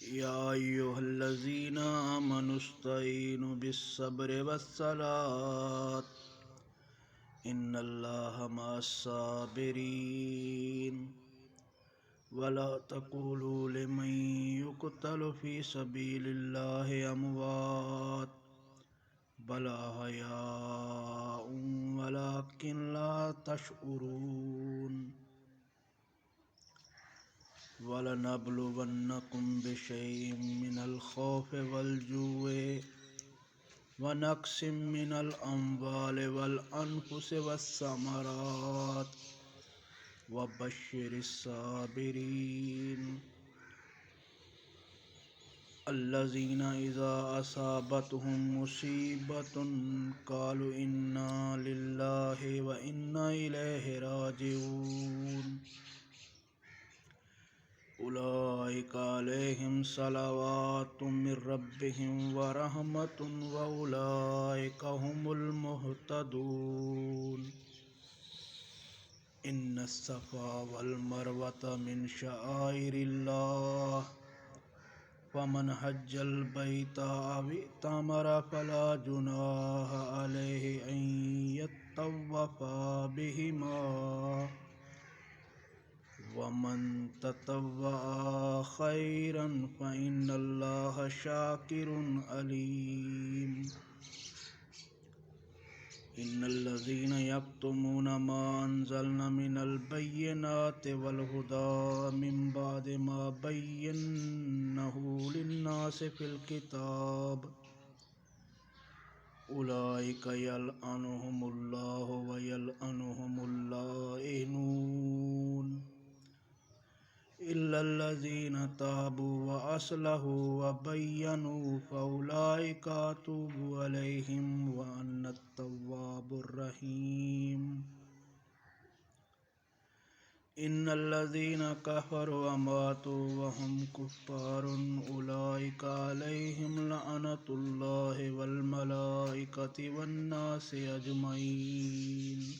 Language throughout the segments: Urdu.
يا أيها الذين آمنوا استعينوا بالصبر والصلاة إن الله مع الصابرين ولا تقولوا لمن يقتل في سبيل الله أموات بل أحياء ولكن لا تشعرون وَلَنَبْلُوَنَّكُمْ بِشَيْءٍ مِّنَ الْخَوْفِ وَالْجُوعِ وَنَقْصٍ مِّنَ الْأَمْوَالِ وَالْأَنفُسِ وَالثَّمَرَاتِ وَبَشِّرِ الصَّابِرِينَ الَّذِينَ إِذَا أَصَابَتْهُم مُّصِيبَةٌ قَالُوا إِنَّا لِلَّهِ وَإِنَّا إِلَيْهِ رَاجِعُونَ أولئك عليهم صلوات من ربهم ورحمة وأولئك هم المهتدون إن الصفا والمروة من شعائر الله فمن حج البيت أو اعتمر فلا جناح عليه أن يطوف بهما ومن تطوع خيرا فإن الله شاكر عليم إن الذين يكتمون ما أنزلنا من البينات والهدى من بعد ما بيناه للناس في الكتاب أولئك يلعنهم الله ويلعنهم اللائنون إلا الذين تابوا وأصلحوا وبينوا فأولئك أتوب عليهم وأنا التواب الرحيم إن الذين كفروا وماتوا وهم كفار أولئك عليهم لعنة الله والملائكة والناس أجمعين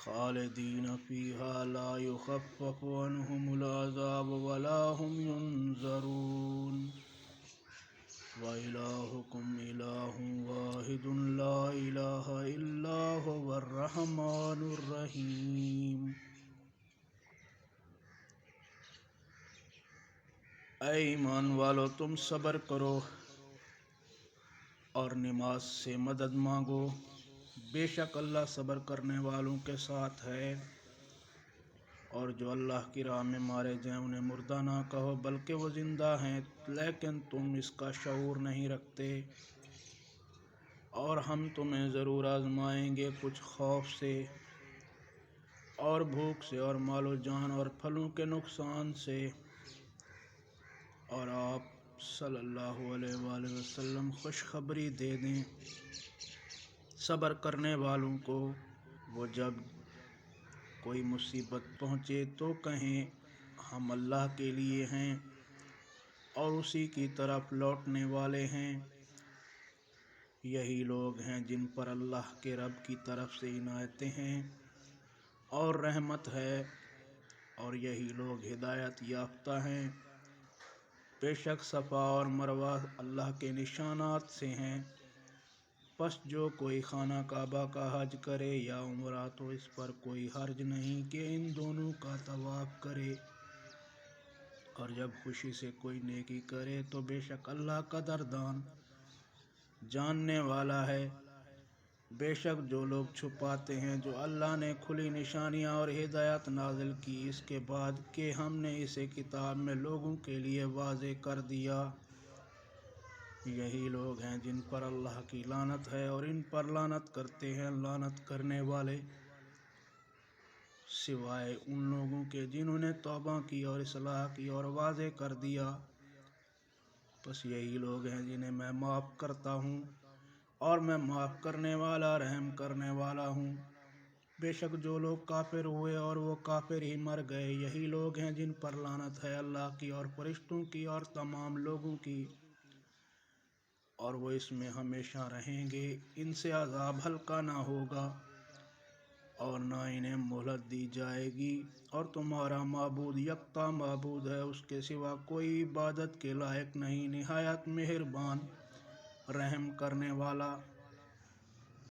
خالدين فيها لا يخفف عنهم العذاب ولا هم ينظرون وإلهكم إله واحد لا إله إلا هو الرحمن الرحيم اے ایمان والو تم صبر کرو اور نماز سے مدد مانگو بے شک اللہ صبر کرنے والوں کے ساتھ ہے اور جو اللہ کی راہ میں مارے جائیں انہیں مردہ نہ کہو بلکہ وہ زندہ ہیں لیکن تم اس کا شعور نہیں رکھتے اور ہم تمہیں ضرور آزمائیں گے کچھ خوف سے اور بھوک سے اور مال و جان اور پھلوں کے نقصان سے اور آپ صلی اللہ علیہ وآلہ وسلم خوشخبری دے دیں صبر کرنے والوں کو وہ جب کوئی مصیبت پہنچے تو کہیں ہم اللہ کے لیے ہیں اور اسی کی طرف لوٹنے والے ہیں یہی لوگ ہیں جن پر اللہ کے رب کی طرف سے عنایتیں ہیں اور رحمت ہے اور یہی لوگ ہدایت یافتہ ہیں بے شک صفا اور مروہ اللہ کے نشانات سے ہیں پس جو کوئی خانہ کعبہ کا حج کرے یا عمرہ تو اس پر کوئی حرج نہیں کہ ان دونوں کا طواف کرے اور جب خوشی سے کوئی نیکی کرے تو بے شک اللہ قدردان جاننے والا ہے بے شک جو لوگ چھپاتے ہیں جو اللہ نے کھلی نشانیاں اور ہدایت نازل کی اس کے بعد کہ ہم نے اسے کتاب میں لوگوں کے لیے واضح کر دیا یہی لوگ ہیں جن پر اللہ کی لعنت ہے اور ان پر لعنت کرتے ہیں لعنت کرنے والے سوائے ان لوگوں کے جنہوں نے توبہ کی اور اصلاح کی اور واضح کر دیا بس یہی لوگ ہیں جنہیں میں معاف کرتا ہوں اور میں معاف کرنے والا رحم کرنے والا ہوں بے شک جو لوگ کافر ہوئے اور وہ کافر ہی مر گئے یہی لوگ ہیں جن پر لعنت ہے اللہ کی اور فرشتوں کی اور تمام لوگوں کی اور وہ اس میں ہمیشہ رہیں گے ان سے عذاب ہلکا نہ ہوگا اور نہ انہیں مہلت دی جائے گی، اور تمہارا معبود یکتا معبود ہے، اس کے سوا کوئی عبادت کے لائق نہیں، نہایت مہربان رحم کرنے والا۔